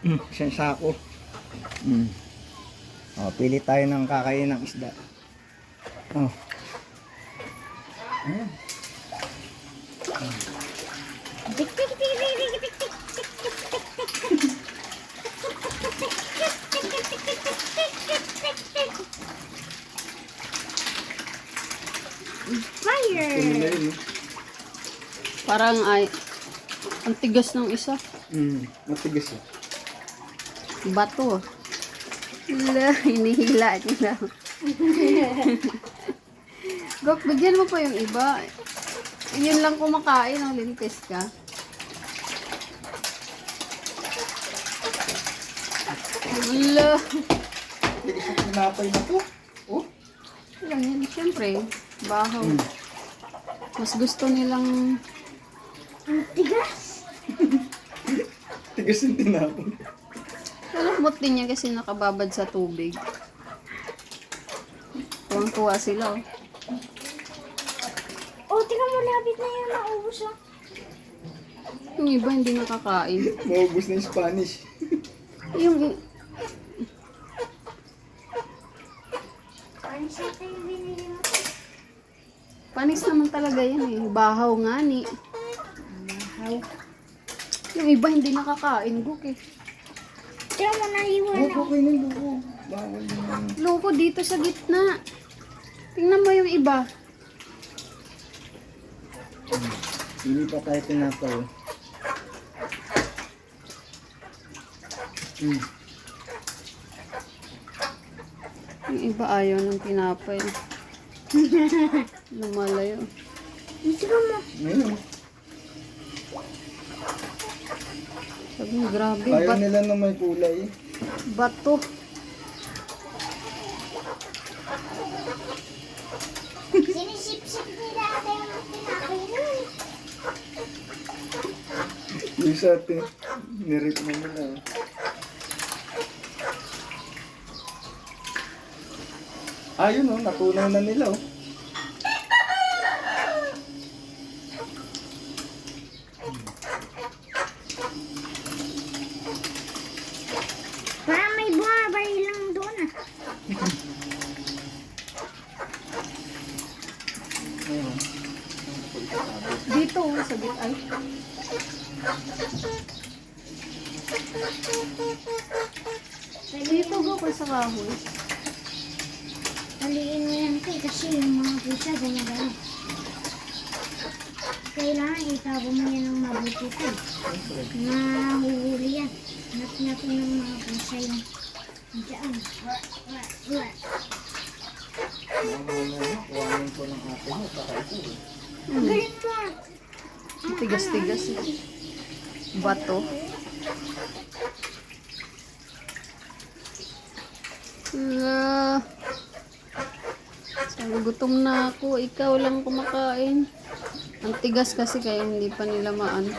Isang sako. Oh, pili tayo ng kakain ng isda. Oh. Ayan. Tik, tik, tik, tik, tik, tik, tik, tik, fire! Tumila yun, eh. Parang ay, ang tigas ng isa. Matigas eh. Bato. Wala, hinihila niya na. Gok, bigyan mo pa yung iba. Yun lang kumakain ng lintis ka. Wala. Isang tinapay na to. Oh. Lang yan, siyempre. Bahaw. Mas gusto nilang Ang tigas! Tigas yung tinapay. lalakmot din niya kasi nakababad sa tubig. Tuwang-tuwa sila. Oh, tingnan mo, labit na yan, naubos ah. Yung iba hindi nakakain. Maubos na yung Spanish. Yung Ano siya tayo binili mo? panis naman talaga yan eh. Bahaw nga ni. Bahaw. Yung iba hindi nakakain, Guk eh. Tingnan mo, nahiwa na. Okay na dugo. Bawal na. Loko dito sa gitna. Tingnan mo yung iba. Hindi pa tayo tinapay. Yung iba ayaw ng tinapay. Lumalayo. Tingnan mo. Ngayon. Sabi mo, grabe. Ayaw nila na may kulay. Bato. Sinisip-sip nila ata yung tinapay nun. Yung sa atin, nirip mo nila. Ayun oh, natunaw na nila oh. Parang may bumabay lang doon ah. Ayun. Dito, oh, sa git. Ay. Dito, Guk, sa kahoy. Haliin mo yan kay kasi yung mga pusa gumagano. Kailangan itabo mo yan ng mabuti ko. Nahuhuli yan. Nat-natin ng mga pusa yan. Diyan. Kuhanin ko ng ate mo, saka ito eh. Ang galing mo. Tigas-tigas. Bato. Sabi, gutom na ako. Ikaw lang kumakain. Ang tigas kasi kaya hindi pa nila maano.